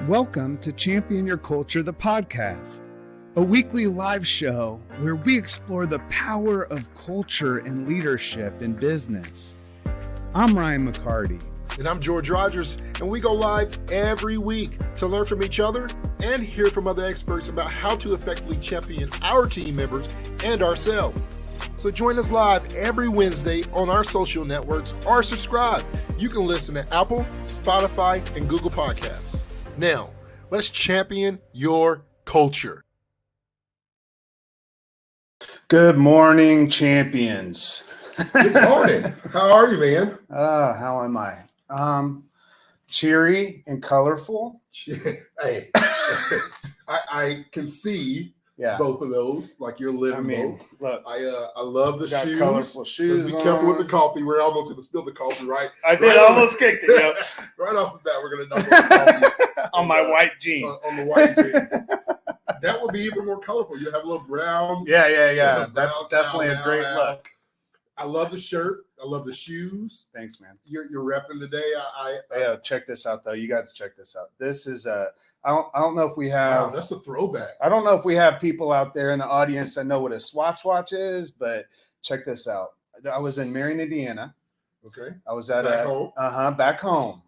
Welcome to Champion Your Culture, the podcast, a weekly live show where we explore the power of culture and leadership in business. I'm Ryan McCarty. And I'm George Rogers, and we go live every week to learn from each other and hear from other experts about how to effectively champion our team members and ourselves. So join us live every Wednesday on our social networks or subscribe. You can listen to Apple, Spotify, and Google Podcasts. Now, let's champion your culture. Good morning, champions. Good morning. How are you, man? How am I? Cheery and colorful. Hey, I can see both of those, like you're living. I mean, look, I love the shoes. Colorful shoes. Be careful with the coffee. We're almost going to spill the coffee, right? I did almost kicked it. Yep. Right off the bat, we're going to dump the coffee on my white jeans. On the white jeans. That would be even more colorful. You have a little brown. Yeah. That's definitely a great look. I love the shirt. I love the shoes. Thanks, man. You're repping today. Yeah, check this out though. You got to check this out. This is I don't know if we have. Wow, that's a throwback. I don't know if we have people out there in the audience that know what a Swatch watch is, but check this out. I was in Marion, Indiana. Okay. I was at back home.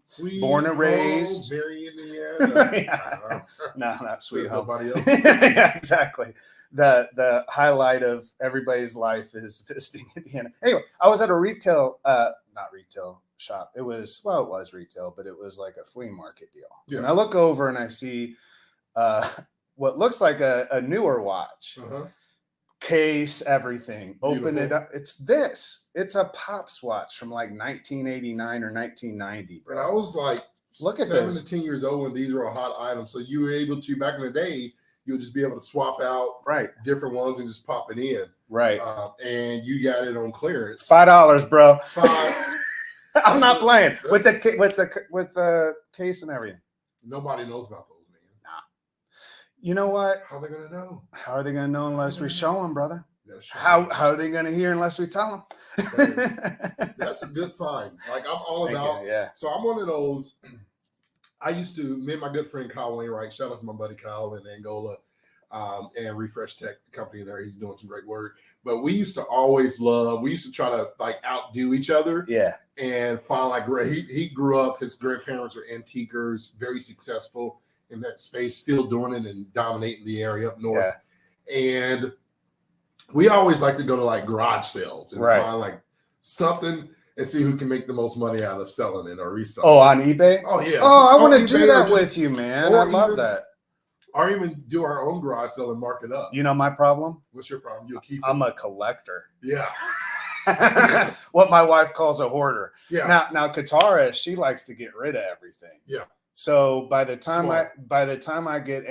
Sweet born and raised. Marion, Indiana. No, not sweet home. Nobody else. Yeah, exactly. The highlight of everybody's life is visiting Indiana. Anyway, I was at a not retail shop. It was retail, but it was like a flea market deal. Yeah. And I look over and I see what looks like a newer watch. Case, everything. Beautiful. Open it up. It's a Pops watch from like 1989 or 1990. Bro. And I was like, look at 7 to 10 years old when these were hot items. So you were able to, back in the day, you'll just be able to swap out different ones and just pop it in. Right. And you got it on clearance. $5, bro. $5. I'm not playing with the case and everything. Nobody knows about those, man. Nah. You know what? How are they gonna know? How are they gonna know unless we show them, brother? How are they gonna hear unless we tell them? That's a good find. Like I'm all about. Yeah. So I'm one of those. I used to, me and my good friend Kyle Wainwright, shout out to my buddy Kyle in Angola, and Refresh Tech company there. He's doing some great work. But we used to try to like outdo each other. Yeah. And find like he grew up, his grandparents were antiquers, very successful in that space, still doing it and dominating the area up north. Yeah. And we always like to go to like garage sales and find like something and see who can make the most money out of selling it or reselling. Oh, on eBay? Oh, yeah. Oh, I want to do that with you, man. I love that. Or even do our own garage sale and mark it up. You know my problem? What's your problem? You'll keep I'm a collector. Yeah. What my wife calls a hoarder. Yeah. Now Katara, she likes to get rid of everything. Yeah. So by the time I get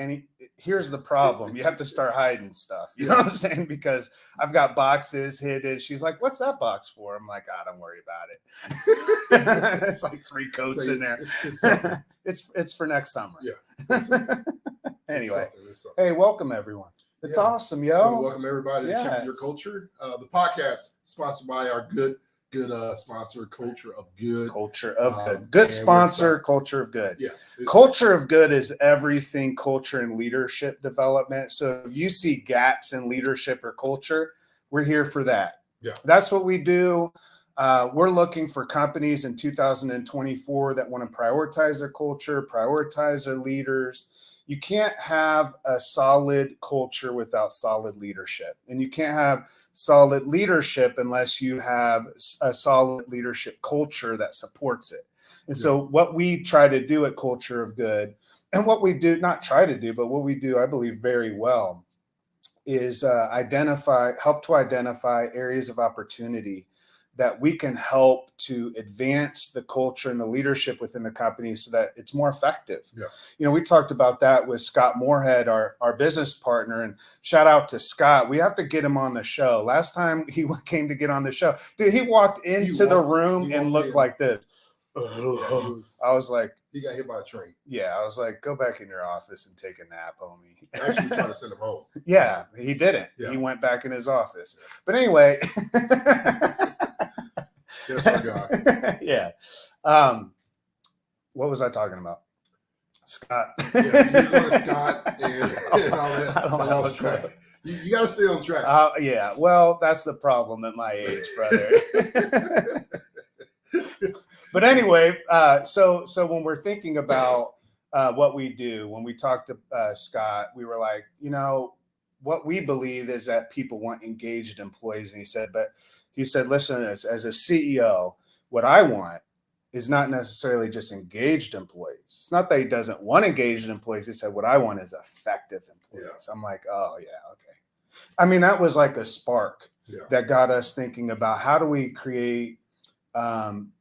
here's the problem. You have to start hiding stuff. You know what I'm saying? Because I've got boxes hidden. She's like, "What's that box for?" I'm like, don't worry about it." It's like 3 coats in there. It's for next summer. Yeah. Anyway, hey, welcome everyone. It's awesome, yo. Welcome everybody to Champion Your Culture. The podcast sponsored by our good sponsor, Culture of Good. Culture of Good. Good sponsor, Culture of Good. Yeah. Culture of Good is everything culture and leadership development. So if you see gaps in leadership or culture, we're here for that. Yeah. That's what we do. We're looking for companies in 2024 that want to prioritize their culture, prioritize their leaders. You can't have a solid culture without solid leadership. And you can't have solid leadership unless you have a solid leadership culture that supports it. And so what we try to do at Culture of Good, and what we do, not try to do, but what we do, I believe very well, is help to identify areas of opportunity that we can help to advance the culture and the leadership within the company so that it's more effective. Yeah. You know, we talked about that with Scott Moorhead, our business partner, and shout out to Scott. We have to get him on the show. Last time he came to get on the show, dude, he walked into the room and looked like this. I was like, he got hit by a train. Yeah, I was like, go back in your office and take a nap, homie. Actually trying to send him home. Yeah, he didn't. Yeah. He went back in his office. But anyway. That's my guy. Yeah. What was I talking about? Scott. Yeah, you're going to Scott and all that. I don't have a clue. You got to stay on track. Yeah, well, that's the problem at my age, brother. But anyway, so when we're thinking about what we do, when we talked to Scott, we were like, what we believe is that people want engaged employees. And he said, listen, as a CEO, what I want is not necessarily just engaged employees. It's not that he doesn't want engaged employees. He said, what I want is effective employees. Yeah. I'm like, oh yeah, okay. I mean, that was like a spark that got us thinking about how do we create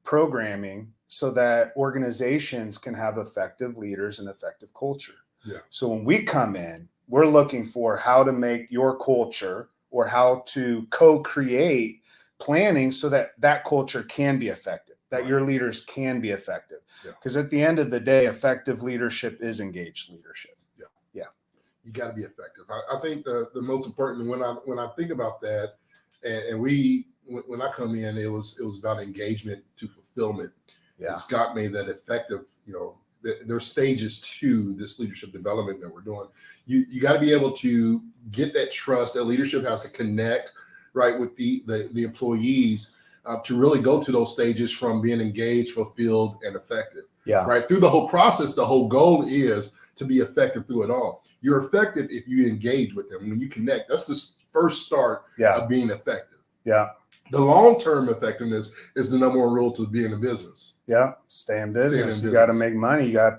programming so that organizations can have effective leaders and effective culture. Yeah. So when we come in, we're looking for how to make your culture or how to co-create planning so that that culture can be effective, that your leaders can be effective. Because at the end of the day, effective leadership is engaged leadership. Yeah. You got to be effective. I think the most important when I think about that, and when I come in, it was about engagement to fulfillment. Yeah. And Scott made that effective. There's stages to this leadership development that we're doing. You got to be able to get that trust. That leadership has to connect right with the employees to really go to those stages from being engaged, fulfilled, and effective. Yeah. Right through the whole process, the whole goal is to be effective through it all. You're effective if you engage with them. When you connect, that's the first start of being effective. Yeah. The long-term effectiveness is the number one rule to being in business. Yeah, stay in business. You got to make money. You have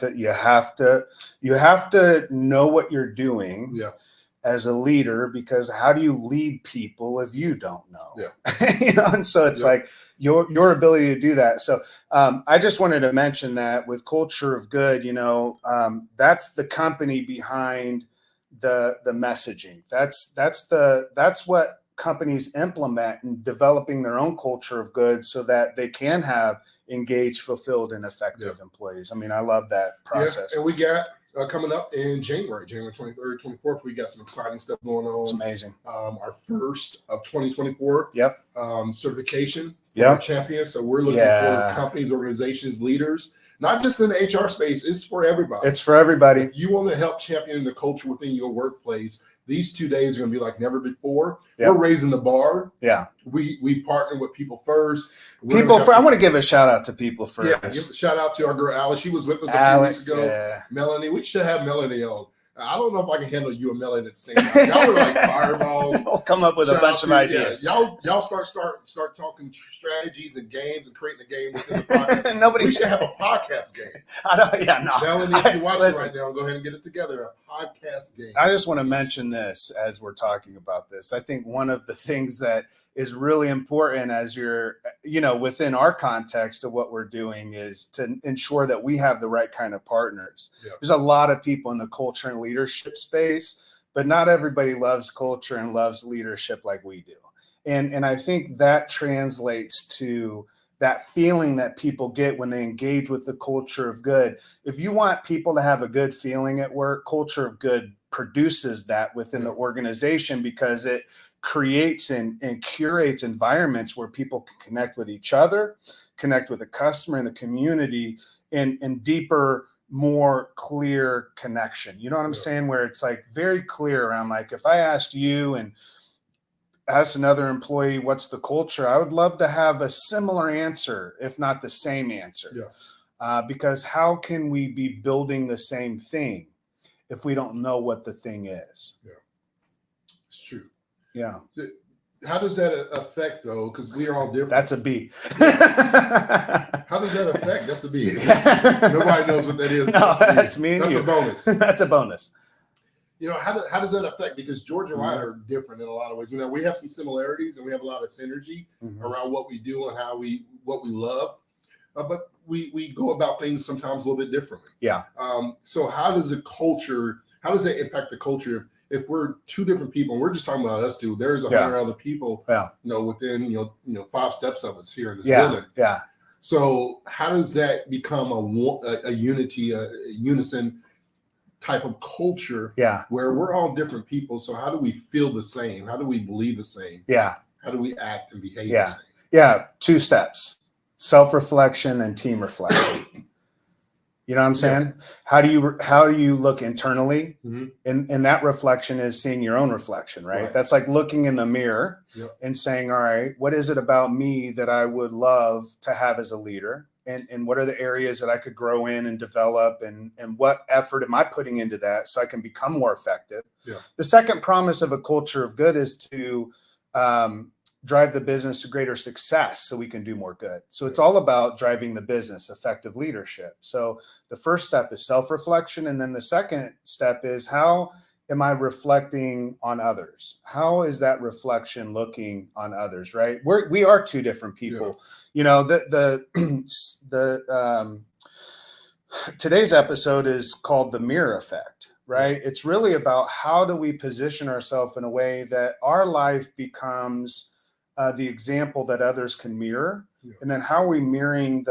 to know what you're doing. Yeah. As a leader, because how do you lead people if you don't know? Yeah. And so it's like your ability to do that. So I just wanted to mention that with Culture of Good, that's the company behind the messaging. That's what companies implement in developing their own culture of good so that they can have engaged, fulfilled, and effective employees. I mean, I love that process. And we got coming up in January 23rd, 24th, we got some exciting stuff going on. It's amazing. Our first of 2024 certification champion. So we're looking for companies, organizations, leaders, not just in the HR space. It's for everybody. It's for everybody. If you want to help champion the culture within your workplace, these 2 days are going to be like never before. Yep. We're raising the bar. Yeah. We partner with People First. I want to give a shout out to People First. Yeah, give a shout out to our girl Alice. She was with us a few weeks ago. Yeah. Melanie, we should have Melanie on. I don't know if I can handle you and Melanie at the same time. Y'all were like fireballs. We'll come up with a bunch of ideas. Yeah. Y'all start talking strategies and games and creating a game within the podcast. We should have a podcast game. Melanie, if you're watching right now, go ahead and get it together. A podcast game. I just want to mention this as we're talking about this. I think one of the things that is really important as you're, within our context of what we're doing is to ensure that we have the right kind of partners. Yeah. There's a lot of people in the culture and leadership space, but not everybody loves culture and loves leadership like we do. And I think that translates to that feeling that people get when they engage with the culture of good. If you want people to have a good feeling at work, culture of good produces that within the organization because it creates and curates environments where people can connect with each other, connect with the customer and the community in deeper, more clear connection. You know what I'm saying? Where it's like very clear around, like, if I asked you and asked another employee, what's the culture? I would love to have a similar answer, if not the same answer. Yeah. Because how can we be building the same thing if we don't know what the thing is? Yeah, it's true. Yeah. How does that affect, though? Because we are all different. That's a B. How does that affect? That's a B. Nobody knows what that is. No, that's me and that's you. That's a bonus. That's a bonus. How does that affect? Because George and I are different in a lot of ways. We have some similarities and we have a lot of synergy around what we do and what we love. But we go about things sometimes a little bit differently. Yeah. So how does that impact the culture? If we're two different people, and we're just talking about us two, there's 100 other people, within 5 steps of us here in this building. Yeah. So how does that become a unity, a unison type of culture? Yeah. Where we're all different people. So how do we feel the same? How do we believe the same? Yeah. How do we act and behave the same? Yeah. 2 steps: self-reflection and team reflection. You know what I'm saying? How do you look internally? And that reflection is seeing your own reflection, right? That's like looking in the mirror and saying, all right, what is it about me that I would love to have as a leader? And what are the areas that I could grow in and develop, and what effort am I putting into that so I can become more effective? The second promise of a culture of good is to drive the business to greater success so we can do more good. So it's all about driving the business, effective leadership. So the first step is self-reflection. And then the second step is, how am I reflecting on others? How is that reflection looking on others, right? We are two different people. You know, today's episode is called The Mirror Effect, right? It's really about how do we position ourselves in a way that our life becomes the example that others can mirror, and then how are we mirroring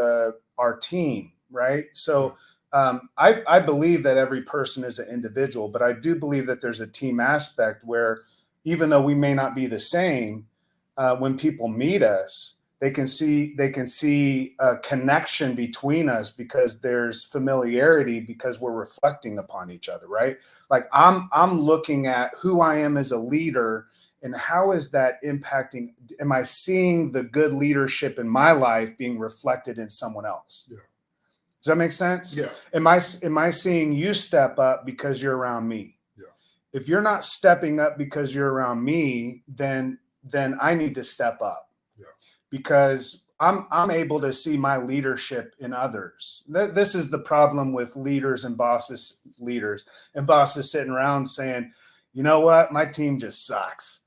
our team, right? So I believe that every person is an individual, but I do believe that there's a team aspect where, even though we may not be the same, when people meet us, they can see a connection between us because there's familiarity, because we're reflecting upon each other, right? Like I'm looking at who I am as a leader, and how is that impacting? Am I seeing the good leadership in my life being reflected in someone else? Does that make sense? Am I seeing you step up because you're around me? If you're not stepping up because you're around me, then I need to step up, because I'm able to see my leadership in others. This is the problem with leaders and bosses sitting around saying, you know what, my team just sucks.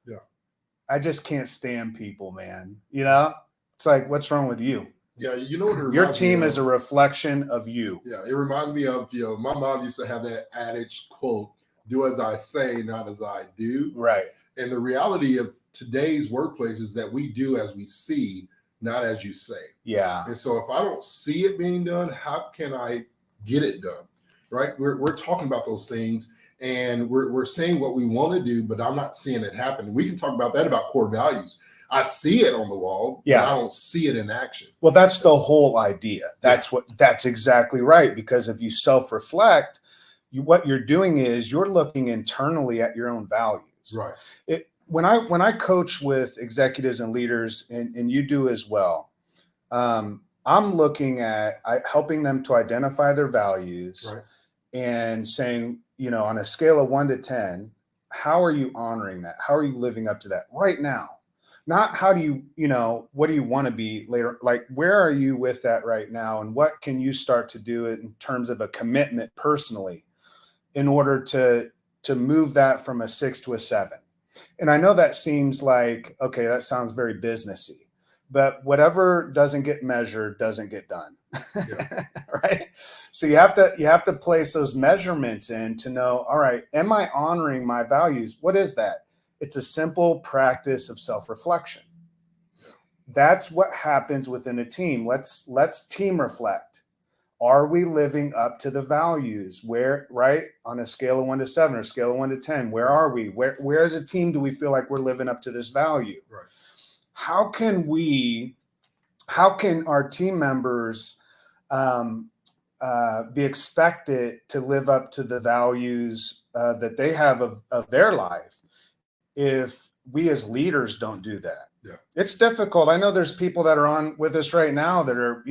I just can't stand people, man. You know, it's like, what's wrong with you? You know what? Your team is a reflection of you. It reminds me of, my mom used to have that adage quote, "Do as I say, not as I do." Right. And the reality of today's workplace is that we do as we see, not as you say. And so if I don't see it being done, how can I get it done? Right? We're talking about those things, and we're saying what we want to do, but I'm not seeing it happen. We can talk about that, about core values. I see it on the wall, but I don't see it in action. Well, that's the whole idea. That's exactly right. Because if you self-reflect, what you're doing is you're looking internally at your own values. Right. When I coach with executives and leaders, and you do as well, I'm looking at helping them to identify their values, and saying, on a scale of 1 to 10, how are you honoring that? How are you living up to that right now? Not how do you, what do you want to be later? Like, where are you with that right now? And what can you start to do in terms of a commitment personally in order to move that from a 6 to a 7? And I know that seems like, okay, that sounds very businessy, but whatever doesn't get measured doesn't get done. Right? So you have to place those measurements in to know, all right, am I honoring my values? What is that? It's a simple practice of self-reflection. That's what happens within a team. Let's team reflect. Are we living up to the values? Where, right? On a scale of 1 to 7 or scale of 1 to 10, where are we? Where as a team do we feel like we're living up to this value? Right. How can our team members be expected to live up to the values that they have of their life if we as leaders don't do that? It's difficult. I know there's people that are on with us right now that are,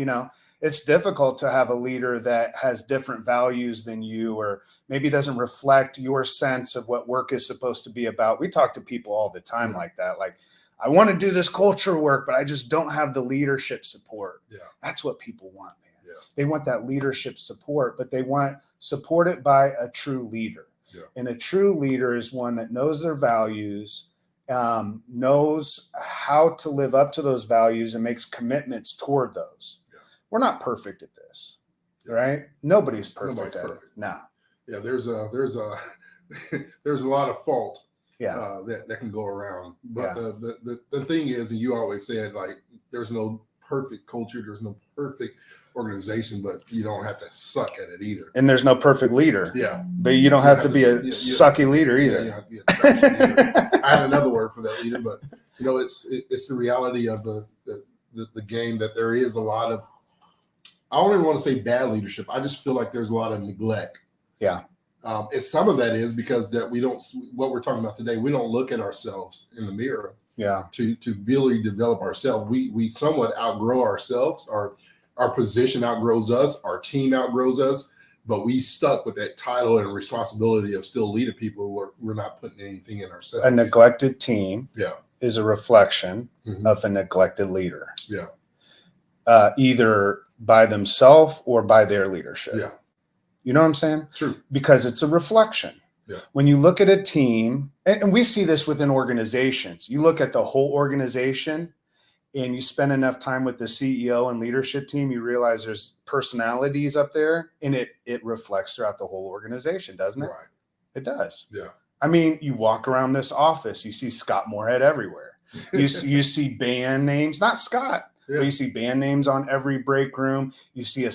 it's difficult to have a leader that has different values than you, or maybe doesn't reflect your sense of what work is supposed to be about. We talk to people all the time like that. Like, I want to do this culture work, but I just don't have the leadership support. That's what people want, man. They want that leadership support, but they want supported by a true leader. And a true leader is one that knows their values, knows how to live up to those values, and makes commitments toward those. We're not perfect at this, right? Nobody's perfect at it. No. There's a there's a lot of fault that can go around. But the thing is, and you always said, like, there's no perfect culture, there's no perfect organization, but you don't have to suck at it either. And there's no perfect leader. But you don't have to be a sucky leader either. You have to be a leader. I had another word for that, leader, but it's the reality of the game, that there is a lot of I don't even want to say bad leadership. I just feel like there's a lot of neglect. Yeah. And some of that is because that we don't, what we're talking about today, we don't look at ourselves in the mirror. Yeah. To really develop ourselves. We somewhat outgrow ourselves. Our position outgrows us. Our team outgrows us. But we stuck with that title and responsibility of still leading people who we're not putting anything in ourselves. A neglected team yeah. is a reflection of a neglected leader. Yeah. Either by themselves or by their leadership. Yeah. You know what I'm saying? True. Because it's a reflection. Yeah. When you look at a team, and we see this within organizations, you look at the whole organization and you spend enough time with the CEO and leadership team, you realize there's personalities up there, and it reflects throughout the whole organization, doesn't it? Right. It does. Yeah. I mean, you walk around this office, you see Scott Moorhead everywhere. You see band names, not Scott, but you see band names on every break room. You see a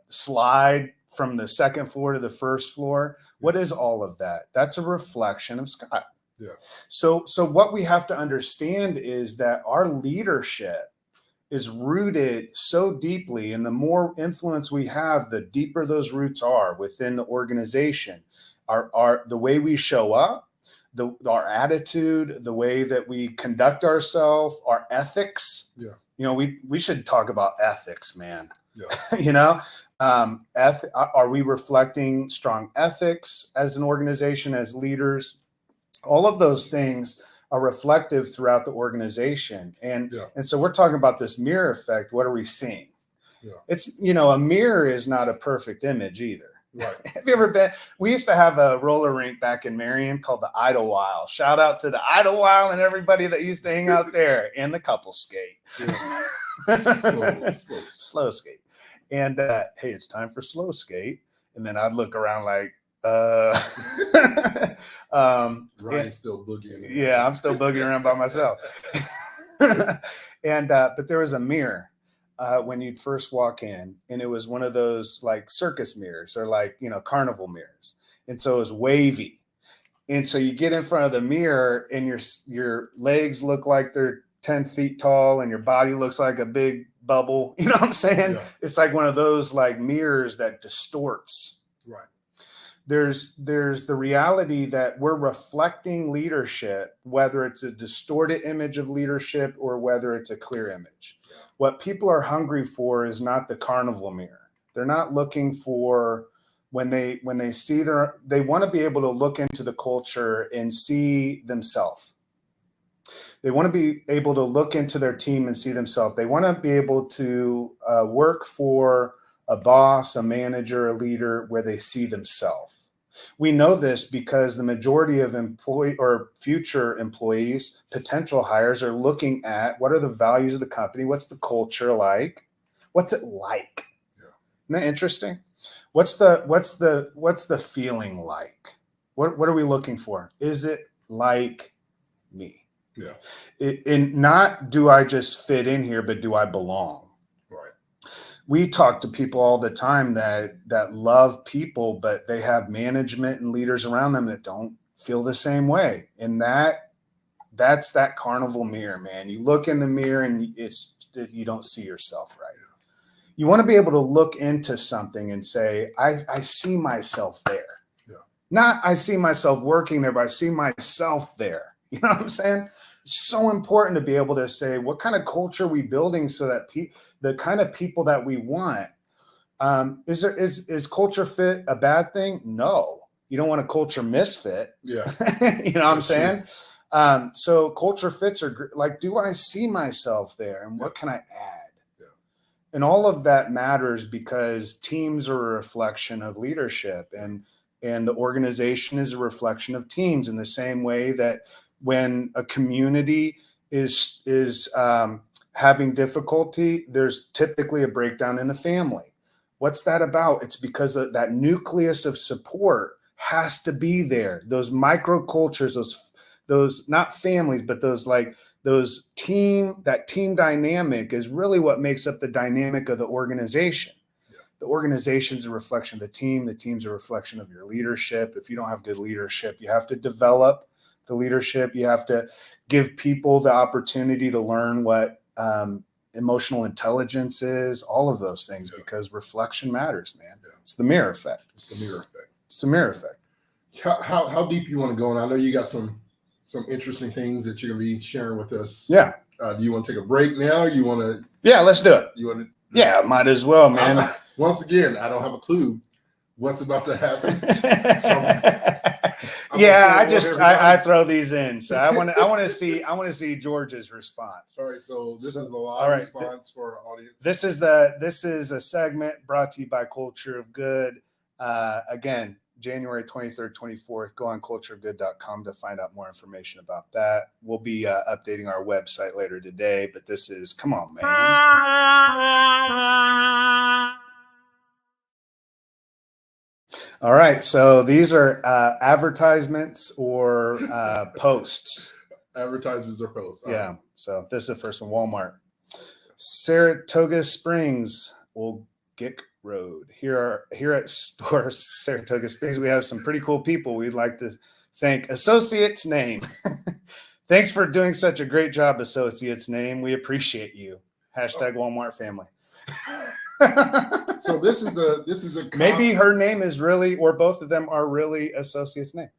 slide from the second floor to the first floor. What is all of that? That's a reflection of Scott. Yeah. So what we have to understand is that our leadership is rooted so deeply, and the more influence we have, the deeper those roots are within the organization. Our the way we show up, our attitude, the way that we conduct ourselves, our ethics. Yeah. You know, we should talk about ethics, man. Yeah. You know, are we reflecting strong ethics as an organization, as leaders? All of those things are reflective throughout the organization. And so we're talking about this mirror effect. What are we seeing? Yeah. It's, you know, a mirror is not a perfect image either. Right. Have you ever been? We used to have a roller rink back in Marion called the Idlewild. Shout out to the Idlewild and everybody that used to hang out there, and the couple skate. Yeah. Slow skate. And hey, it's time for slow skate. And then I'd look around like, Ryan's still boogieing. Yeah, I'm still boogieing around by myself. And but there was a mirror when you'd first walk in, and it was one of those like circus mirrors or like, you know, carnival mirrors. And so it was wavy. And so you get in front of the mirror and your legs look like they're 10 feet tall and your body looks like a big bubble. You know what I'm saying? Yeah. It's like one of those like mirrors that distorts. Right. There's the reality that we're reflecting leadership, whether it's a distorted image of leadership or whether it's a clear image. Yeah. What people are hungry for is not the carnival mirror. They're not looking for, when they see they want to be able to look into the culture and see themselves. They want to be able to look into their team and see themselves. They want to be able to work for a boss, a manager, a leader where they see themselves. We know this because the majority of employee or future employees, potential hires, are looking at what are the values of the company, what's the culture like, what's it like. Yeah. Isn't that interesting? What's the feeling like? What are we looking for? Is it like me? Yeah. And not do I just fit in here, but do I belong? Right. We talk to people all the time that love people, but they have management and leaders around them that don't feel the same way. And that's that carnival mirror, man. You look in the mirror and you don't see yourself right. You want to be able to look into something and say, I see myself there. Yeah. Not I see myself working there, but I see myself there. You know what I'm saying? It's so important to be able to say, what kind of culture are we building so that the kind of people that we want, is culture fit a bad thing? No, you don't want a culture misfit. Yeah. You know what I'm saying? So culture fits are like, do I see myself there? And what can I add? Yeah. And all of that matters because teams are a reflection of leadership, and the organization is a reflection of teams, in the same way that when a community is having difficulty, there's typically a breakdown in the family. What's that about? It's because of that nucleus of support has to be there. Those microcultures, those not families, but that team dynamic is really what makes up the dynamic of the organization. Yeah. The organization's a reflection of the team. The team's a reflection of your leadership. If you don't have good leadership, you have to develop the leadership. You have to give people the opportunity to learn what emotional intelligence is, all of those things, because reflection matters, man. Yeah. It's the mirror effect. It's the mirror effect. It's the mirror effect. How deep you want to go? And I know you got some interesting things that you're going to be sharing with us. Yeah. Do you want to take a break now? You want to? Yeah, let's do it. You want to? Yeah, might as well, man. Once again, I don't have a clue what's about to happen. Yeah, I throw these in, so I want to see George's response. All right, so this is a live response for our audience. This is a segment brought to you by Culture of Good. Again, January 23rd, 24th. Go on cultureofgood.com to find out more information about that. We'll be updating our website later today, but this is, come on, man. All right, so these are advertisements or posts. Advertisements or posts. Yeah, so this is the first one, Walmart. Saratoga Springs, Wolgick Road. Here at store Saratoga Springs, we have some pretty cool people. We'd like to thank Associates Name. Thanks for doing such a great job, Associates Name. We appreciate you. Hashtag Walmart family. So this is a maybe her name is really, or both of them are really Associates Name,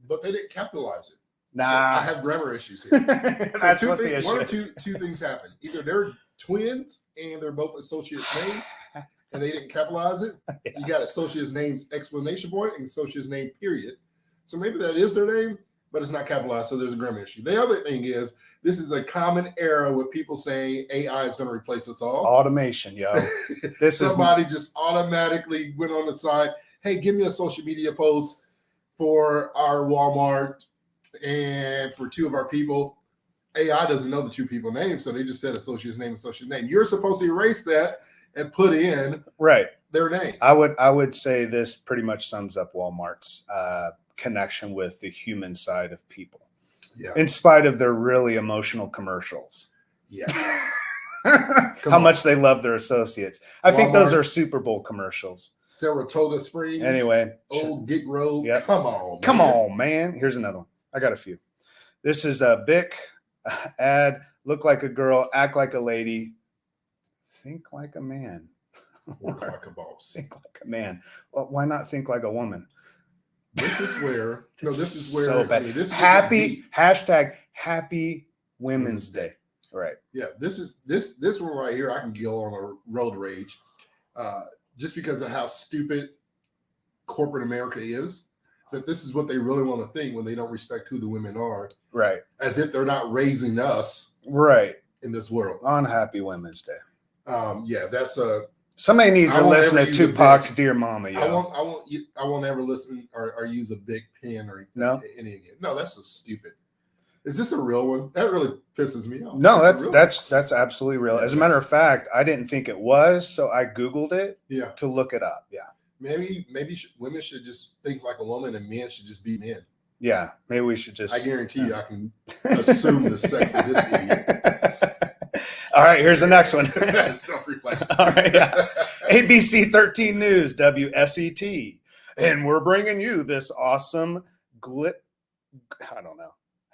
but they didn't capitalize it. Nah, so I have grammar issues here. That's what the issue one or is. two things happen. Either they're twins and they're both associates names, and they didn't capitalize it. Yeah. You got associates names exclamation point and associates name period. So maybe that is their name, but it's not capitalized. So there's a grammar issue. The other thing is, this is a common error with people saying AI is going to replace us all. Automation, yo. Somebody just automatically went on the side. Hey, give me a social media post for our Walmart and for two of our people. AI doesn't know the two people names, so they just said associate's name, associate name. You're supposed to erase that and put in their name. I would say this pretty much sums up Walmart's connection with the human side of people. Yeah. In spite of their really emotional commercials. Yeah. How much they love their associates. I think those are Super Bowl commercials. Saratoga Springs. Anyway. Old Gig Road. Yep. Come on, man. Here's another one. I got a few. This is a Bic ad. Look like a girl, act like a lady, think like a man. Work like a boss. Think like a man. Well, why not think like a woman? This is where so bad. Hashtag Happy Women's Day. Right. Yeah. This one right here. I can go on a road rage, just because of how stupid corporate America is. That this is what they really want to think when they don't respect who the women are. Right. As if they're not raising us. Right. In this world. On Happy Women's Day. Yeah. That's a. Somebody needs to listen to Tupac's "Dear Mama." Yo. I won't ever listen or use a big pen or any again. No, that's just stupid. Is this a real one? That really pisses me off. No, that's absolutely real. As a matter of fact, I didn't think it was, so I Googled it. To look it up. Yeah. Maybe women should just think like a woman, and men should just be men. Yeah. Maybe we should just. I guarantee you, I can assume the sex of this idiot. All right, here's the next one. Self-reflection. All right, yeah. ABC 13 News, WSET. And we're bringing you this awesome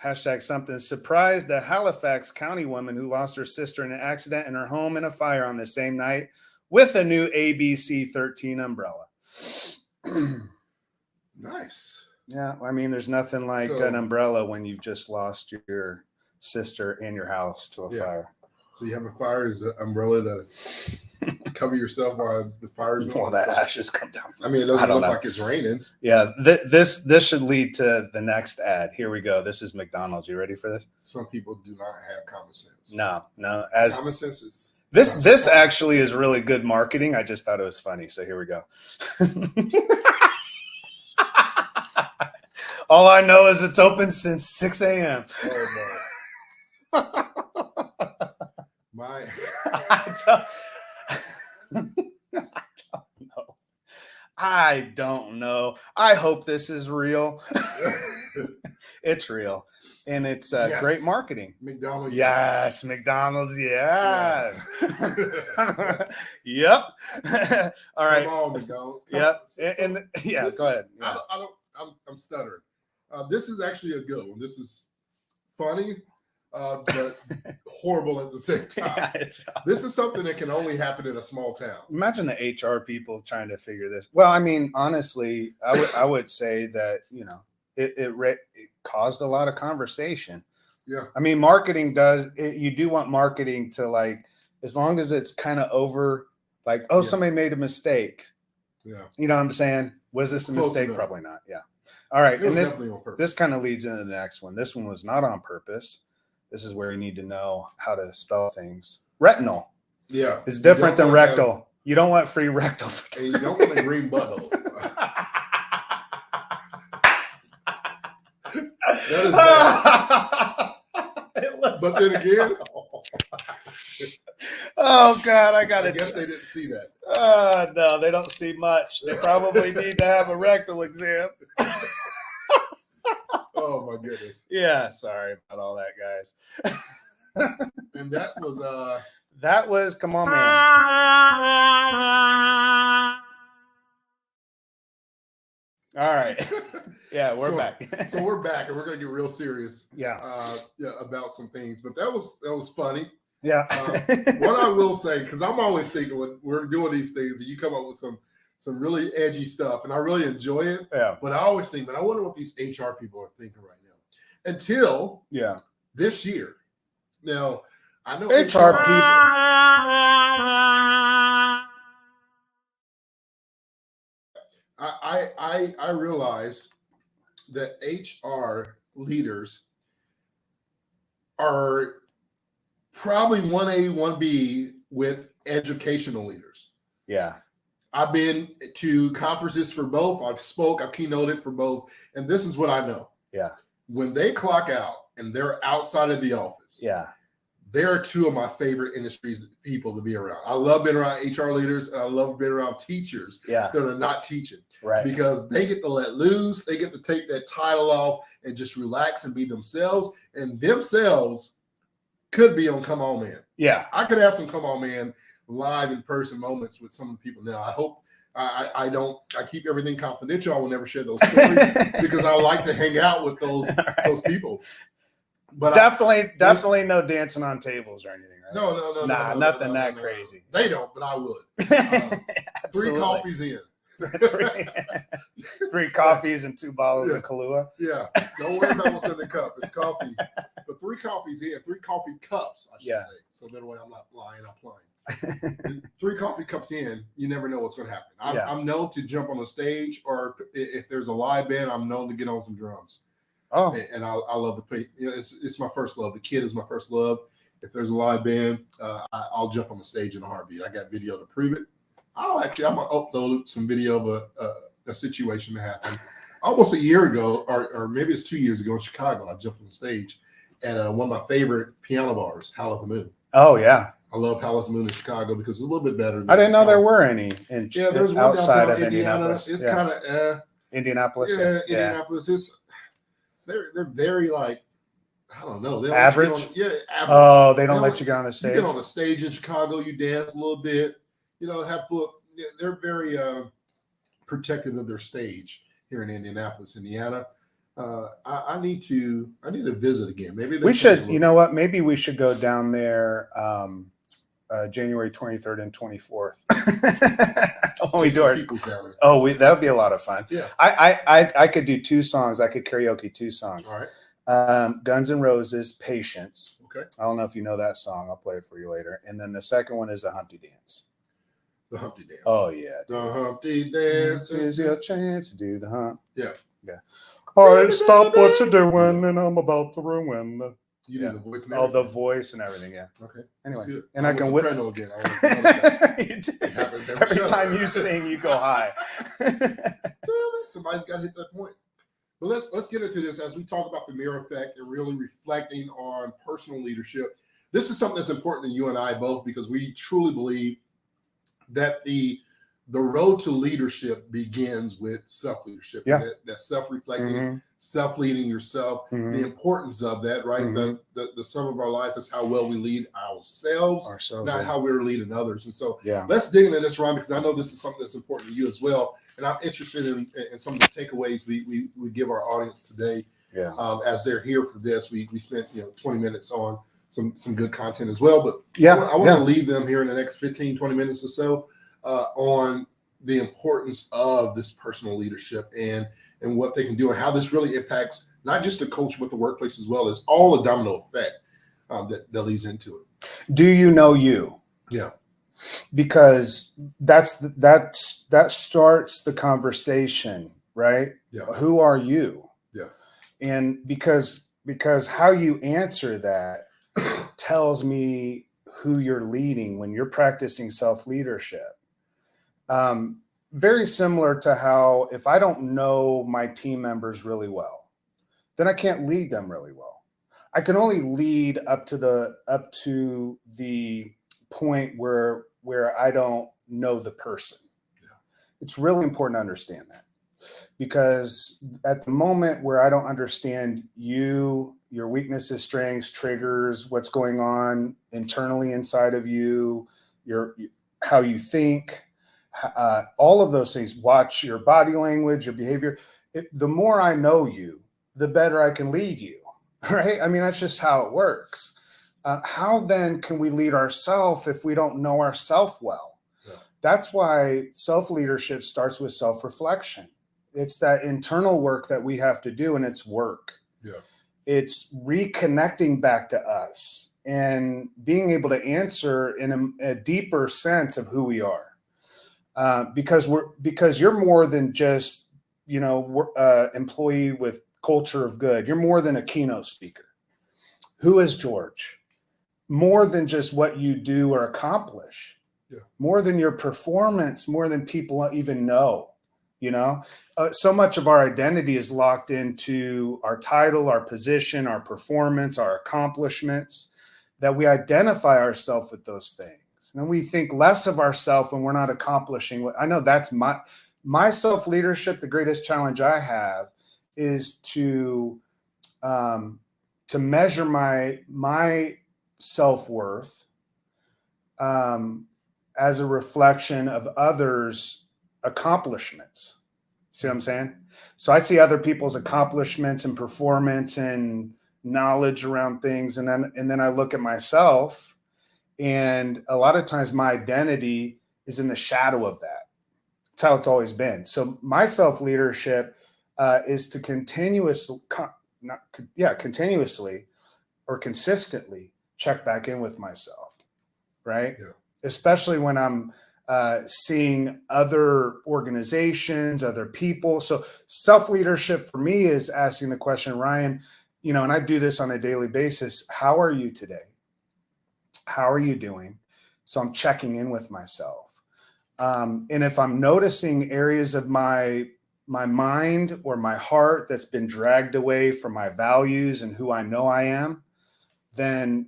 hashtag something. Surprised a Halifax County woman who lost her sister in an accident in her home in a fire on the same night with a new ABC 13 umbrella. Nice. Yeah, I mean, there's nothing like an umbrella when you've just lost your sister in your house to a fire. So you have a fire as an umbrella to cover yourself while the fire is going. Well, that ashes come down. I mean, it doesn't look like it's raining. Yeah, this should lead to the next ad. Here we go. This is McDonald's. You ready for this? Some people do not have common sense. No. Common sense is this actually is really good marketing. I just thought it was funny. So here we go. All I know is it's open since 6 a.m. Oh, no. I don't know. I hope this is real. It's real. And it's great marketing. McDonald's. Yes, McDonald's. Yeah. Yep. All right. Come on, McDonald's. Yep. Go ahead. Yeah. I'm stuttering. This is actually a good one. This is funny, but horrible at the same time. Yeah, this is something that can only happen in a small town. Imagine the HR people trying to figure this. Well, I mean, honestly, I would say that, you know, it caused a lot of conversation. Yeah. I mean, marketing you do want marketing to, like, as long as it's kind of over, like, oh, somebody made a mistake. Yeah. You know what I'm saying? Was this a Close mistake? enough. All right. And this kind of leads into the next one. This one was not on purpose. This is where you need to know how to spell things. Retinol. Yeah. It's different than rectal. You don't want free rectal. And you don't want a green butthole. That is bad. But then again, oh God, I guess they didn't see that. No, they don't see much. They probably need to have a rectal exam. Oh my goodness. Yeah, sorry about all that, guys. And that was come on, man. All right. Yeah, we're back. So we're back, and we're gonna get real serious. About some things. But that was funny. Yeah. What I will say, because I'm always thinking when we're doing these things, you come up with some really edgy stuff, and I really enjoy it. Yeah. But I always think, I wonder what these HR people are thinking right now. Until this year. Now, I know HR people. I realize that HR leaders are probably 1A, 1B with educational leaders. Yeah. I've been to conferences for both. I've keynoted for both. And this is what I know. Yeah. When they clock out and they're outside of the office. Yeah. They're two of my favorite industries people to be around. I love being around HR leaders, and I love being around teachers that are not teaching. Right. Because they get to let loose. They get to take that title off and just relax and be themselves. And themselves could be on Come On Man. Yeah. I could have some Come On Man live in person moments with some of the people now. I hope I keep everything confidential. I will never share those stories because I like to hang out with those people. But definitely no dancing on tables or anything, right? No. Nothing that crazy. They don't, but I would. 3 coffees in. 3 coffees and 2 bottles of Kahlua. Yeah. Don't worry about what's in the cup. It's coffee. But 3 coffees in, 3 coffee cups, I should say. So that way I'm not lying, I'm lying. 3 coffee cups in, you never know what's going to happen. I'm known to jump on the stage, or if there's a live band, I'm known to get on some drums. Oh, and I love to play. You know, it's my first love. The kid is my first love. If there's a live band, I'll jump on the stage in a heartbeat. I got video to prove it. I'm gonna upload some video of a situation that happened almost a year ago, or maybe it's 2 years ago in Chicago. I jumped on the stage at one of my favorite piano bars, Howl at the Moon. Oh yeah, I love Howl at the Moon in Chicago because it's a little bit better. I didn't know there were any there's one outside of Indiana. Indianapolis. It's kind of Indianapolis. Yeah, Indianapolis. They're very, like, I don't know. They average? Average. Oh, they don't let you get on the stage? You get on the stage in Chicago, you dance a little bit, have fun. They're very protective of their stage here in Indianapolis, Indiana. I need to visit again. Maybe we should, you know what? Maybe we should go down there January 23rd and 24th. When we do our that would be a lot of fun. Yeah. I could do 2 songs. I could karaoke 2 songs. All right. Guns N' Roses, Patience. Okay. I don't know if you know that song. I'll play it for you later. And then the second one is the Humpty Dance. The Humpty Dance. Oh yeah. The Humpty Dance is your chance to do the hump. Yeah. Yeah. All right, stop what you're doing, and I'm about to ruin the. You do the voice and everything. Oh, the voice and everything, yeah. Okay. Anyway, and I can whip. Again. Every time you sing, you go high. Somebody's got to hit that point. But let's get into this as we talk about the mirror effect and really reflecting on personal leadership. This is something that's important to you and I both because we truly believe that the road to leadership begins with self-leadership. Yeah. That self-reflecting, self-leading yourself, the importance of that, right? The sum of our life is how well we lead ourselves not how we're leading others. And so let's dig into this, Ron, because I know this is something that's important to you as well. And I'm interested in some of the takeaways we give our audience today Yeah. As they're here for this, we spent 20 minutes on some good content as well. But I want to leave them here in the next 15, 20 minutes or so on the importance of this personal leadership and what they can do and how this really impacts not just the culture, but the workplace as well as all the domino effect that leads into it. Do you know you? Yeah. Because that starts the conversation, right? Yeah. Who are you? Yeah. And because how you answer that tells me who you're leading when you're practicing self-leadership. Very similar to how if I don't know my team members really well, then I can't lead them really well. I can only lead up to the point where I don't know the person. Yeah. It's really important to understand that, because at the moment where I don't understand you, your weaknesses, strengths, triggers, what's going on internally inside of you, how you think, all of those things, watch your body language, your behavior. The more I know you, the better I can lead you, right? I mean, that's just how it works. How then can we lead ourselves if we don't know ourselves well? Yeah. That's why self-leadership starts with self-reflection. It's that internal work that we have to do, and it's work. Yeah. It's reconnecting back to us and being able to answer in a deeper sense of who we are. Because you're more than just, employee with culture of good. You're more than a keynote speaker. Who is George? More than just what you do or accomplish. Yeah. More than your performance, more than people even know. So much of our identity is locked into our title, our position, our performance, our accomplishments, that we identify ourselves with those things. And then we think less of ourselves when we're not accomplishing what I know. That's my self-leadership. The greatest challenge I have is to measure my self-worth as a reflection of others' accomplishments. See what I'm saying? So I see other people's accomplishments and performance and knowledge around things, and then I look at myself, and a lot of times my identity is in the shadow of that. That's how it's always been. So my self-leadership is to continuously or consistently check back in with myself, right? Yeah. Especially when I'm seeing other organizations, other people. So self-leadership for me is asking the question, Ryan, and I do this on a daily basis. How are you today? How are you doing? So I'm checking in with myself. And if I'm noticing areas of my mind or my heart that's been dragged away from my values and who I know I am, then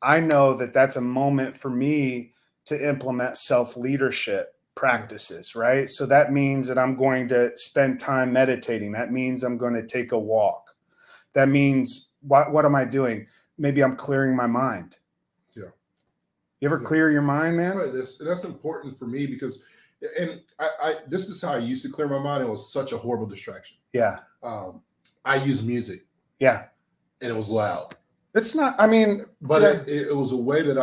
I know that that's a moment for me to implement self-leadership practices, right? So that means that I'm going to spend time meditating. That means I'm going to take a walk. That means what am I doing? Maybe I'm clearing my mind. Yeah. You ever clear your mind, man? Right. That's important for me because, and I this is how I used to clear my mind. It was such a horrible distraction. Yeah. I use music. Yeah. And it was loud. It's not, but it was a way that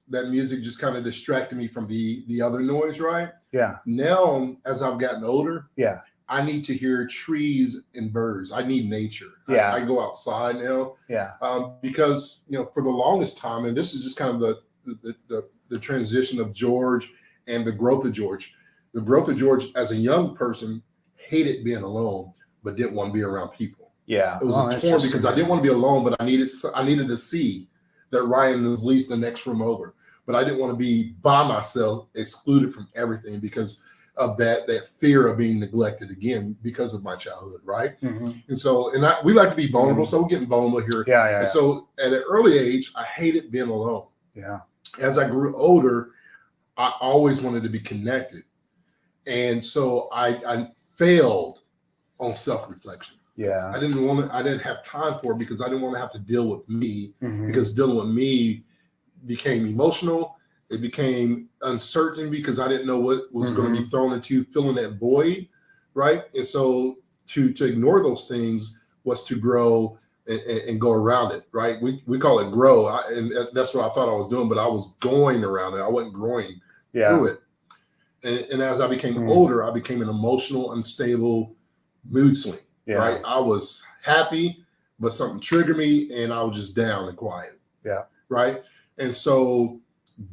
that music just kind of distracted me from the other noise, right? Yeah. Now, as I've gotten older, yeah, I need to hear trees and birds. I need nature. Yeah. I go outside now. Yeah. Because, for the longest time, and this is just kind of the transition of George and the growth of George. The growth of George as a young person hated being alone, but didn't want to be around people. Yeah. It was a torn because I didn't want to be alone, but I needed to see that Ryan was at least the next room over. But I didn't want to be by myself, excluded from everything because of that fear of being neglected again because of my childhood, right? Mm-hmm. And so, we like to be vulnerable, so we're getting vulnerable here. Yeah. And so at an early age, I hated being alone. Yeah. As I grew older, I always wanted to be connected. And so I failed on self-reflection. Yeah. I didn't have time for it because I didn't want to have to deal with me, Mm-hmm. because dealing with me became emotional. It became uncertain because I didn't know what was Mm-hmm. going to be thrown into filling that void, right? And so to ignore those things was to grow and go around it, right? We call it grow. And that's what I thought I was doing, but I was going around it. I wasn't growing through it. And as I became older, I became an emotional, unstable mood swing, right? I was happy, but something triggered me and I was just down and quiet. Yeah. Right. And so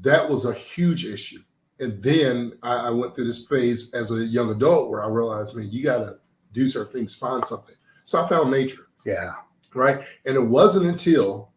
that was a huge issue. And then I went through this phase as a young adult where I realized, man, you got to do certain things, find something. So I found nature. Yeah. Right. And it wasn't until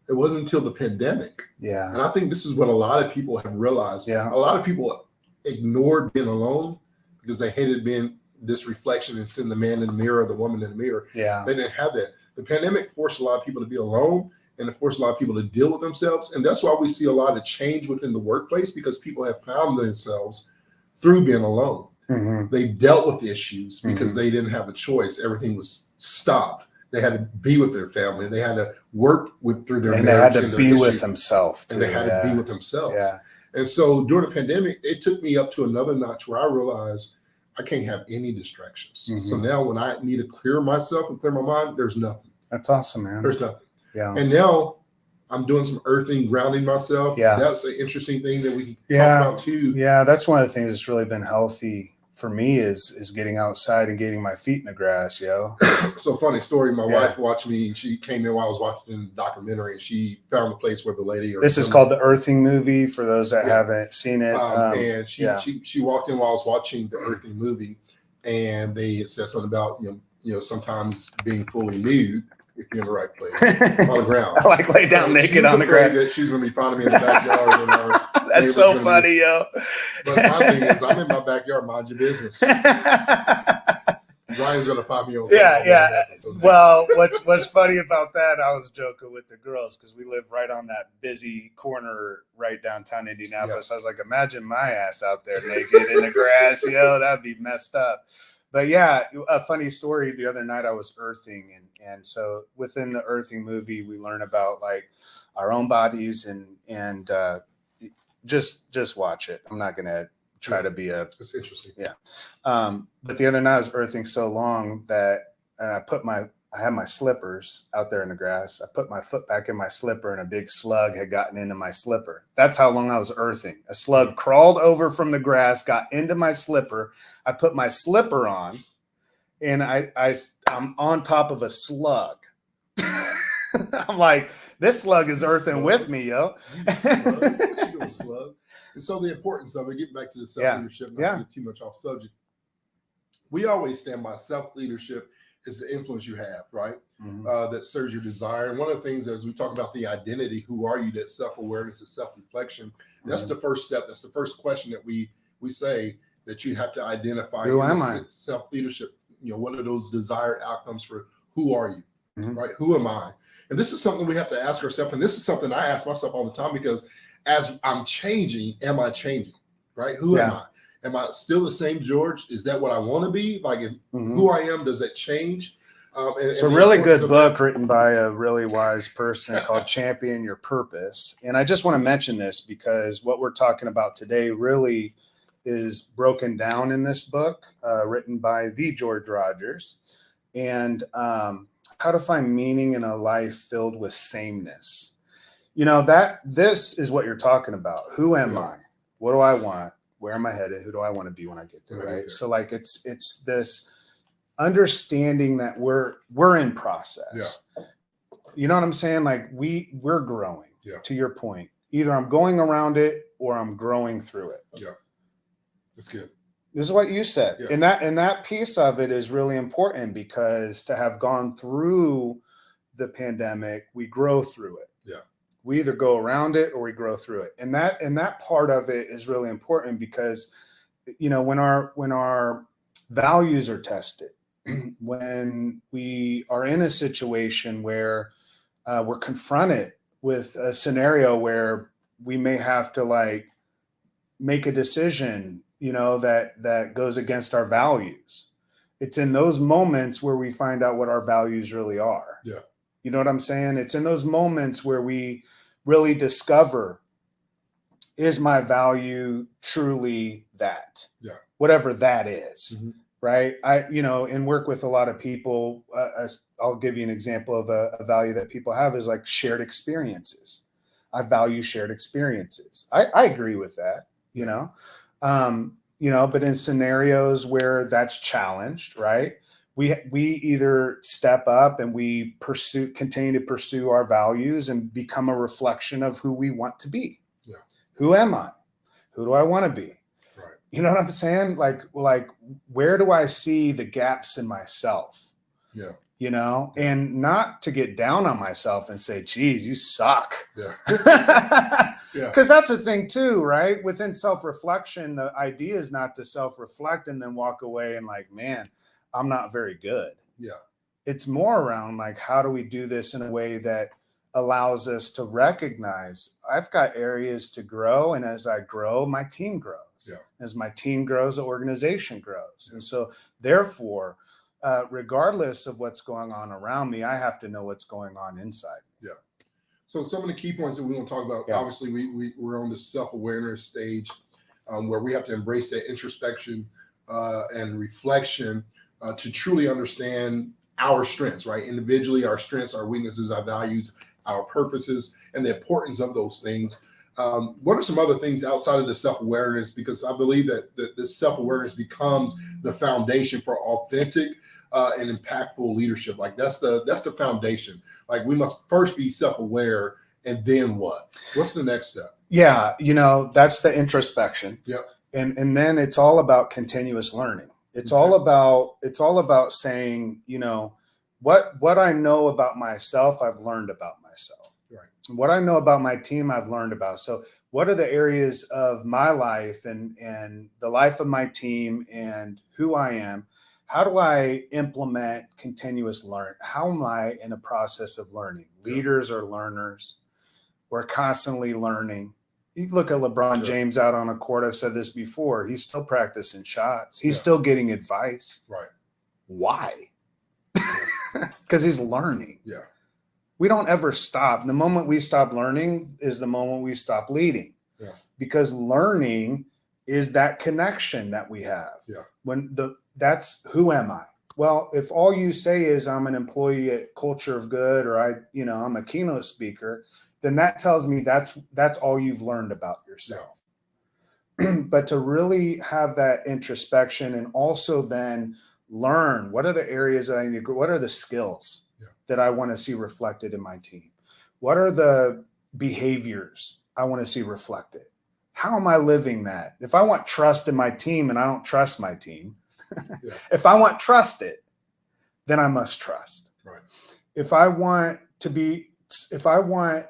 the pandemic. Yeah. And I think this is what a lot of people have realized. Yeah. A lot of people ignored being alone because they hated being this reflection and seeing the man in the mirror, the woman in the mirror. Yeah. They didn't have that. The pandemic forced a lot of people to be alone, and it forced a lot of people to deal with themselves. And that's why we see a lot of change within the workplace, because people have found themselves through being alone. Mm-hmm. They dealt with the issues because they didn't have a choice. Everything was stopped. They had to be with their family. They had to work through their marriage. And they had to be with themselves too. And they had to be with themselves. Yeah. And so during the pandemic, it took me up to another notch where I realized I can't have any distractions. Mm-hmm. So now when I need to clear myself and clear my mind, there's nothing. That's awesome, man. There's nothing. Yeah. And now I'm doing some earthing, grounding myself. Yeah. That's an interesting thing that we can talk about too. Yeah, that's one of the things that's really been healthy for me is getting outside and getting my feet in the grass, yo. So funny story. My wife watched me. She came in while I was watching the documentary, and she found the place where the lady. This is called the Earthing movie for those that haven't seen it. And she walked in while I was watching the Earthing movie, and they said something about you know sometimes being fully nude if you're in the right place on the ground. I like lay down naked on the ground. That she's going to be finding me in the backyard. And that's so funny, yo. But my thing is, I'm in my backyard. Mind your business. Ryan's going to find me over. Yeah. Well, what's funny about that? I was joking with the girls because we live right on that busy corner right downtown Indianapolis. I was like, imagine my ass out there naked in the grass, yo. That'd be messed up. But yeah, a funny story. The other night I was earthing, and so within the earthing movie, we learn about like our own bodies and just watch it. I'm not gonna try to be It's interesting. Yeah. But the other night I was earthing so long that I had my slippers out there in the grass. I put my foot back in my slipper and a big slug had gotten into my slipper. That's how long I was earthing. A slug crawled over from the grass, got into my slipper. I put my slipper on and I'm on top of a slug. I'm like, this slug is earthing with me, yo. Slug. And so the importance of it, getting back to the self-leadership, not to get too much off subject. We always stand by self-leadership is the influence you have, right? Mm-hmm. That serves your desire. And one of the things as we talk about the identity, who are you, that self-awareness and self-reflection, that's the first step. That's the first question that we say that you have to identify. Who am I? Self-leadership, what are those desired outcomes for who are you, right? Who am I? And this is something we have to ask ourselves. And this is something I ask myself all the time because as I'm changing, am I changing, right? Who am I? Am I still the same George? Is that what I want to be? Like who I am, does that change? It's a really good book written by a really wise person called Champion Your Purpose. And I just want to mention this because what we're talking about today really is broken down in this book written by the George Rogers. And how to find meaning in a life filled with sameness. This is what you're talking about. Who am I? What do I want? Where am I headed? Who do I want to be when I get there? Right. So like it's this understanding that we're in process. Yeah. You know what I'm saying? Like we're growing. Yeah. To your point. Either I'm going around it or I'm growing through it. Yeah. That's good. This is what you said. Yeah. And that piece of it is really important because to have gone through the pandemic, we grow through it. Yeah. We either go around it or we grow through it. And that part of it is really important because, when our values are tested, when we are in a situation where we're confronted with a scenario where we may have to make a decision, that goes against our values. It's in those moments where we find out what our values really are. Yeah. You know what I'm saying? It's in those moments where we really discover, is my value truly that? Yeah. Whatever that is. right? And work with a lot of people. I'll give you an example of a value that people have is like shared experiences. I value shared experiences. I agree with that, but in scenarios where that's challenged, right? We either step up and we continue to pursue our values and become a reflection of who we want to be. Yeah. Who am I? Who do I want to be? Right. You know what I'm saying? Like where do I see the gaps in myself? Yeah. And not to get down on myself and say, geez, you suck. Yeah. Yeah. Because that's a thing too, right? Within self-reflection, the idea is not to self-reflect and then walk away and like, man, I'm not very good. Yeah. It's more around like, how do we do this in a way that allows us to recognize I've got areas to grow. And as I grow, my team grows. Yeah. As my team grows, the organization grows. And so therefore, regardless of what's going on around me, I have to know what's going on inside. Yeah. So some of the key points that we want to talk about, obviously we're on this self-awareness stage where we have to embrace that introspection and reflection to truly understand our strengths, right? Individually, our strengths, our weaknesses, our values, our purposes, and the importance of those things. What are some other things outside of the self-awareness? Because I believe that this self-awareness becomes the foundation for authentic and impactful leadership. Like that's the foundation. Like we must first be self-aware, and then what? What's the next step? Yeah, that's the introspection. Yep. And then it's all about continuous learning. It's all about saying, what I know about myself, I've learned about myself. Right. What I know about my team, I've learned about. So what are the areas of my life and the life of my team and who I am? How do I implement continuous learn? How am I in a process of learning? Leaders are learners. We're constantly learning. You look at LeBron James out on a court. I've said this before. He's still practicing shots. He's still getting advice. Right. Why? Because he's learning. Yeah. We don't ever stop. The moment we stop learning is the moment we stop leading. Yeah. Because learning is that connection that we have. Yeah. That's who am I? Well, if all you say is I'm an employee at Culture of Good or I'm a keynote speaker, then that tells me that's all you've learned about yourself. Yeah. But to really have that introspection and also then learn what are the areas that I need to, what are the skills that I want to see reflected in my team? What are the behaviors I want to see reflected? How am I living that? If I want trust in my team and I don't trust my team, if I want trusted, then I must trust. Right. If I want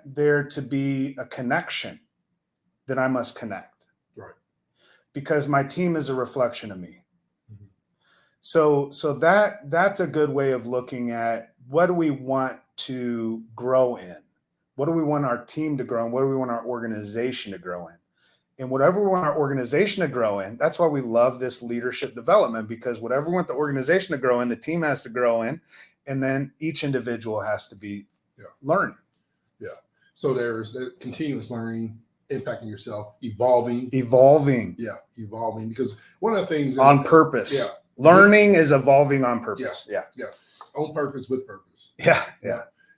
there to be a connection, then I must connect. Right. Because my team is a reflection of me. Mm-hmm. So that's a good way of looking at what do we want to grow in? What do we want our team to grow in? What do we want our organization to grow in? And whatever we want our organization to grow in, that's why we love this leadership development, because whatever we want the organization to grow in, the team has to grow in, and then each individual has to be learning. Yeah. So there's continuous learning, impacting yourself, evolving. Yeah, evolving. Because one of the things on purpose. Yeah. Learning is evolving on purpose. Yeah. On purpose, with purpose. Yeah.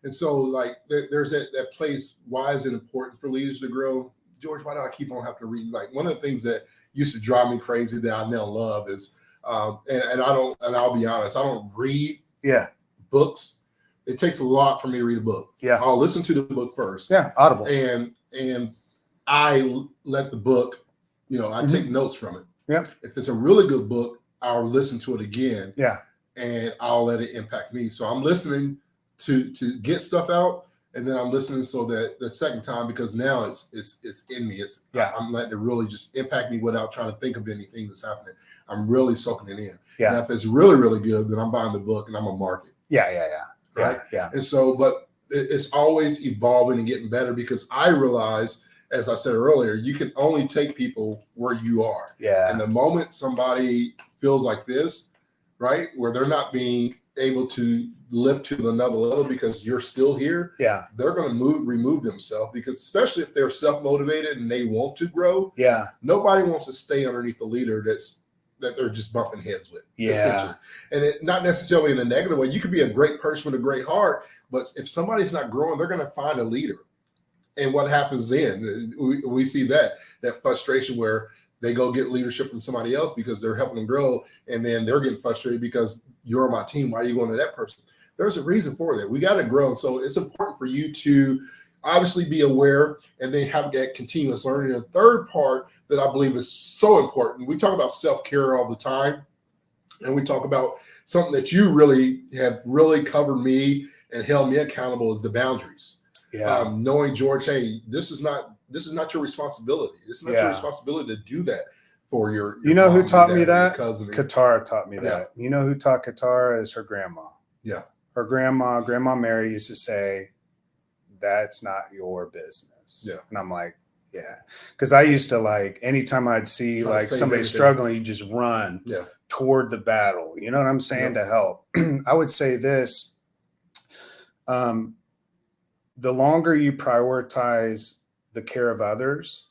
And so like there's that place. Why is it important for leaders to grow? George, why do I keep on having to read? Like one of the things that used to drive me crazy that I now love is, and I'll be honest, I don't read books. It takes a lot for me to read a book. Yeah. I'll listen to the book first. Yeah. Audible. And I let the book, I take notes from it. Yeah. If it's a really good book, I'll listen to it again. Yeah. And I'll let it impact me. So I'm listening to get stuff out. And then I'm listening so that the second time, because now it's in me. I'm letting it really just impact me without trying to think of anything that's happening. I'm really soaking it in. Yeah. And if it's really, really good, then I'm buying the book and I'm gonna mark it. Yeah. Right. Yeah. And so, but it's always evolving and getting better, because I realize, as I said earlier, you can only take people where you are. Yeah. And the moment somebody feels like this, right, where they're not being able to lift to another level because you're still here, they're going to remove themselves, because especially if they're self-motivated and they want to grow, nobody wants to stay underneath a leader that's that they're just bumping heads with. Yeah. Essentially. And it, not necessarily in a negative way. You could be a great person with a great heart, but if somebody's not growing, they're going to find a leader. And what happens then? We see that frustration where they go get leadership from somebody else because they're helping them grow, and then they're getting frustrated because you're on my team. Why are you going to that person? There's a reason for that. We got to grow. And so it's important for you to obviously be aware and then have that continuous learning. And the third part that I believe is so important, we talk about self-care all the time, and we talk about something that you really have really covered me and held me accountable is the boundaries. Yeah. Knowing, George, hey, this is not your responsibility. It's not your responsibility to do that for your you know who taught me that? Cousin. Katara taught me that. You know who taught Katara is her grandma. Yeah. Her grandma Mary used to say, that's not your business. Yeah. And I'm like, yeah. Because I used to, like, anytime I'd see like somebody struggling, you just run toward the battle. You know what I'm saying? To help. I would say this. The longer you prioritize the care of others,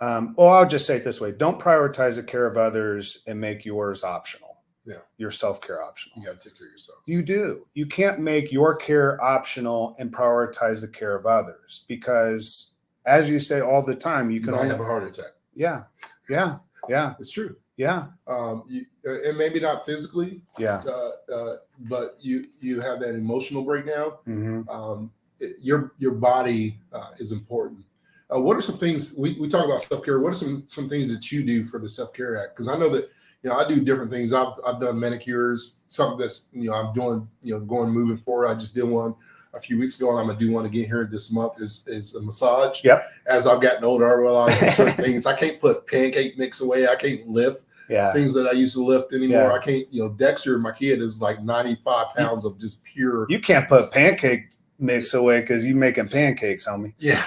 I'll just say it this way. Don't prioritize the care of others and make yours optional. Yeah. Your self-care optional. You got to take care of yourself. You do. You can't make your care optional and prioritize the care of others because, as you say all the time, you can only have a heart attack. Yeah. Yeah. Yeah. It's true. Yeah. And maybe not physically. Yeah. But you have that emotional breakdown. Mm-hmm. Your body is important. What are some things we talk about self-care? What are some things that you do for the Self-Care Act? Because I know that I do different things. I've done manicures. Something that's I'm doing moving forward. I just did one a few weeks ago, and I'm gonna do one again here this month. Is a massage. Yep. As I've gotten older, I realize certain things. I can't put pancake mix away. I can't lift things that I used to lift anymore. I can't. Dexter, my kid, is like 95 pounds of just pure. You can't put pancake mix away because you making pancakes on me. Yeah.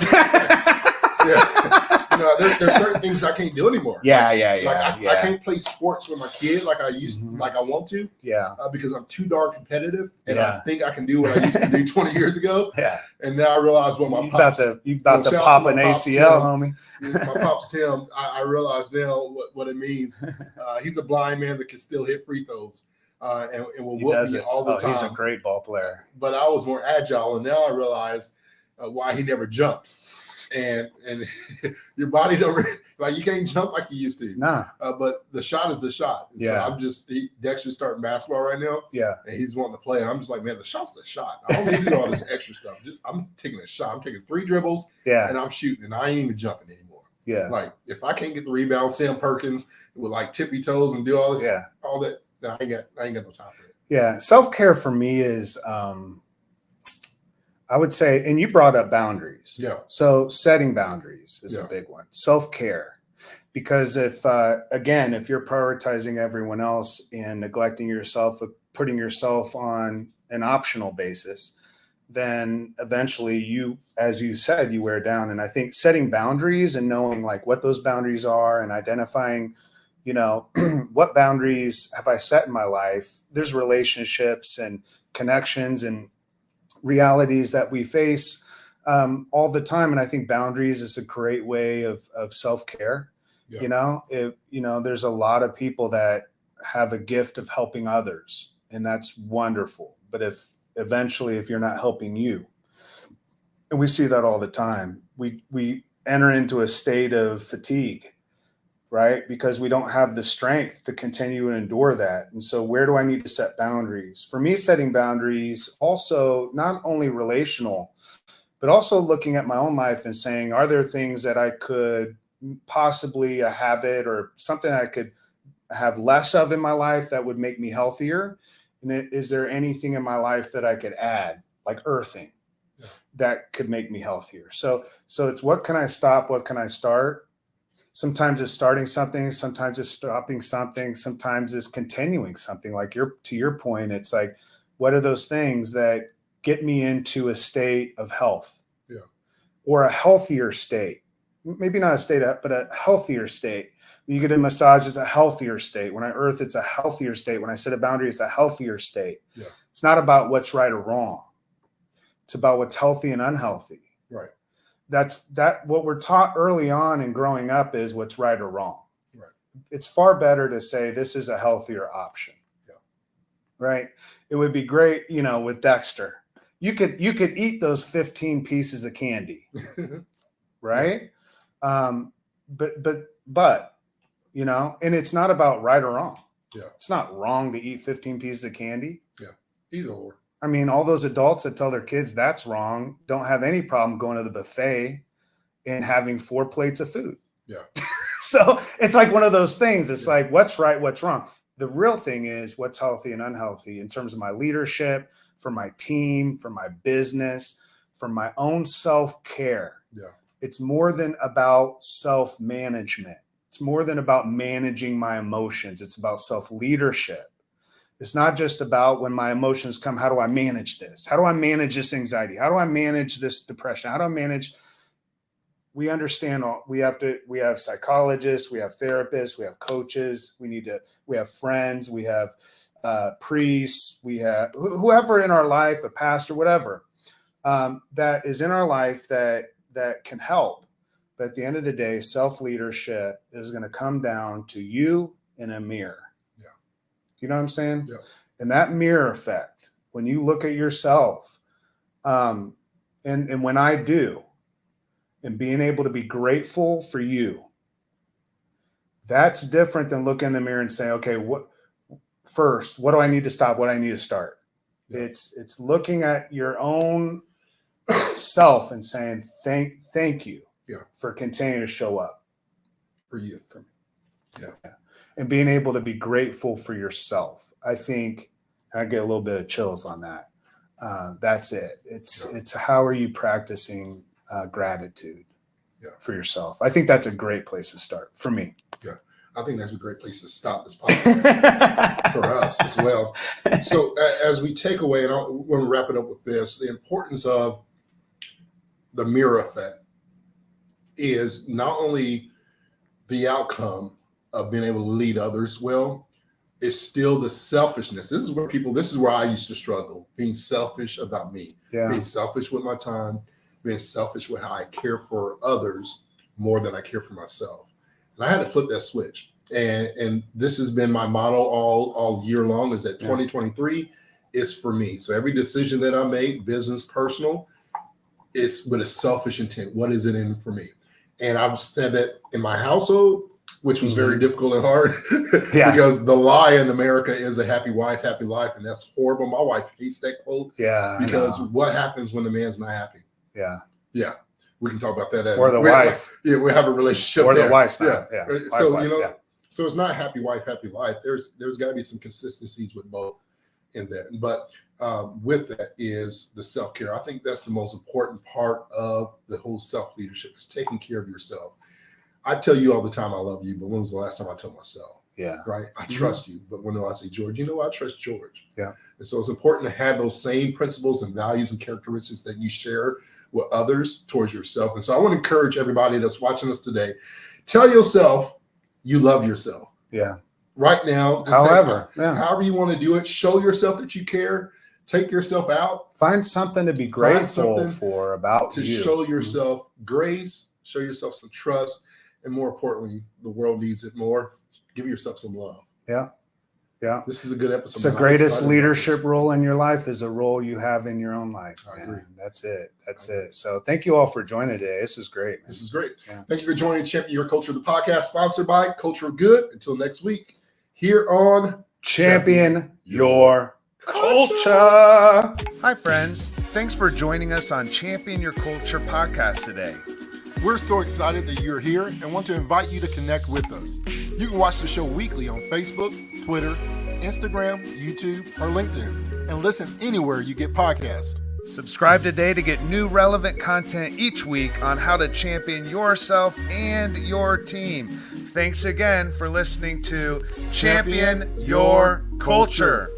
There's certain things I can't do anymore. I can't play sports with my kid like I used like I want to. Because I'm too darn competitive, and I think I can do what I used to do 20 years ago. And now I realize what my pops. You about to pop an ACL, homie. My pops Tim. I realize now what it means. He's a blind man that can still hit free throws. And will whoop me all the time. He's a great ball player. But I was more agile, and now I realize why he never jumped. And your body don't you can't jump like you used to. Nah. But the shot is the shot. And so I'm just Dexter's starting basketball right now. Yeah. And he's wanting to play. And I'm just like, man, the shot's the shot. I don't need to do all this extra stuff. I'm taking a shot. I'm taking 3 dribbles. Yeah. And I'm shooting, and I ain't even jumping anymore. Yeah. Like if I can't get the rebound, Sam Perkins with like tippy toes and do all this, all that. No, I ain't got no time for it. Yeah. Self-care for me is I would say, and you brought up boundaries. Yeah. So setting boundaries is a big one. Self-care. Because if you're prioritizing everyone else and neglecting yourself, putting yourself on an optional basis, then eventually you, as you said, you wear down. And I think setting boundaries and knowing like what those boundaries are and identifying, what boundaries have I set in my life? There's relationships and connections and realities that we face all the time. And I think boundaries is a great way of self-care. Yeah. There's a lot of people that have a gift of helping others, and that's wonderful. But if you're not helping you, and we see that all the time, we enter into a state of fatigue, right? Because we don't have the strength to continue and endure that. And so where do I need to set boundaries? For me, setting boundaries also not only relational, but also looking at my own life and saying, are there things that I could possibly a habit or something I could have less of in my life that would make me healthier? And is there anything in my life that I could add, like earthing, that could make me healthier? So it's what can I stop? What can I start? Sometimes it's starting something, sometimes it's stopping something, sometimes it's continuing something. Like to your point, it's like, what are those things that get me into a state of health or a healthier state? Maybe not a state, but a healthier state. When you get a massage, it's a healthier state. When I earth, it's a healthier state. When I set a boundary, it's a healthier state. Yeah. It's not about what's right or wrong. It's about what's healthy and unhealthy. Right. What we're taught early on in growing up is what's right or wrong. Right. it's far better to say this is a healthier option. Yeah. Right. It would be great, with Dexter. You could eat those 15 pieces of candy. Right. Yeah. But, and it's not about right or wrong. Yeah. It's not wrong to eat 15 pieces of candy. Yeah. Either or. I mean, all those adults that tell their kids that's wrong don't have any problem going to the buffet and having 4 plates of food. Yeah. So it's like one of those things. It's like, what's right, what's wrong? The real thing is what's healthy and unhealthy in terms of my leadership, for my team, for my business, for my own self-care. Yeah. It's more than about self-management. It's more than about managing my emotions. It's about self-leadership. It's not just about when my emotions come, how do I manage this? How do I manage this anxiety? How do I manage this depression? How do I manage? We understand we have psychologists, we have therapists, we have coaches, we have friends, we have priests, we have whoever in our life, a pastor, whatever, that is in our life that can help. But at the end of the day, self-leadership is going to come down to you in a mirror. Yeah. You know what I'm saying? Yeah. And that mirror effect, when you look at yourself, and when I do, and being able to be grateful for you, that's different than looking in the mirror and saying, okay, what do I need to stop? What do I need to start? Yeah. It's looking at your own self and saying, thank you for continuing to show up for you. For me. Yeah. And being able to be grateful for yourself. I think I get a little bit of chills on that. That's it. It's how are you practicing gratitude for yourself? I think that's a great place to start for me. Yeah, I think that's a great place to stop this podcast for us as well. So as we take away, and I want to wrap it up with this, the importance of the mirror effect is not only the outcome of being able to lead others well, it's still the selfishness. This is where I used to struggle, being selfish about me, being selfish with my time, being selfish with how I care for others more than I care for myself. And I had to flip that switch. And this has been my motto all year long, is that 2023 is for me. So every decision that I make, business, personal, is with a selfish intent. What is it in for me? And I've said that in my household, which was very difficult and hard because the lie in America is a happy wife, happy life. And that's horrible. My wife hates that quote. Yeah. Because what happens when the man's not happy? Yeah. Yeah. We can talk about that. Or the wife. Yeah, we have a relationship. Or there. the wife's not. Yeah. So, so it's not happy wife, happy life. There's got to be some consistencies with both in that. But with that is the self-care. I think that's the most important part of the whole self-leadership, is taking care of yourself. I tell you all the time I love you, but when was the last time I told myself? Yeah. Right? I trust you. But when do I say George? I trust George. Yeah. And so it's important to have those same principles and values and characteristics that you share with others towards yourself. And so I want to encourage everybody that's watching us today, tell yourself you love yourself. Yeah. Right now. However you want to do it, show yourself that you care. Take yourself out. Find something to be grateful for about you. To show yourself grace, show yourself some trust. And more importantly, the world needs it more. Give yourself some love. Yeah. Yeah. This is a good episode. It's the greatest leadership role in your life is a role you have in your own life. I agree. That's it. That's it. So thank you all for joining today. This is great. Man. This is great. Yeah. Thank you for joining Champion Your Culture, the podcast sponsored by Culture of Good. Until next week, here on Champion Your Culture. Hi, friends. Thanks for joining us on Champion Your Culture podcast today. We're so excited that you're here and want to invite you to connect with us. You can watch the show weekly on Facebook, Twitter, Instagram, YouTube, or LinkedIn, and listen anywhere you get podcasts. Subscribe today to get new relevant content each week on how to champion yourself and your team. Thanks again for listening to Champion Your Culture.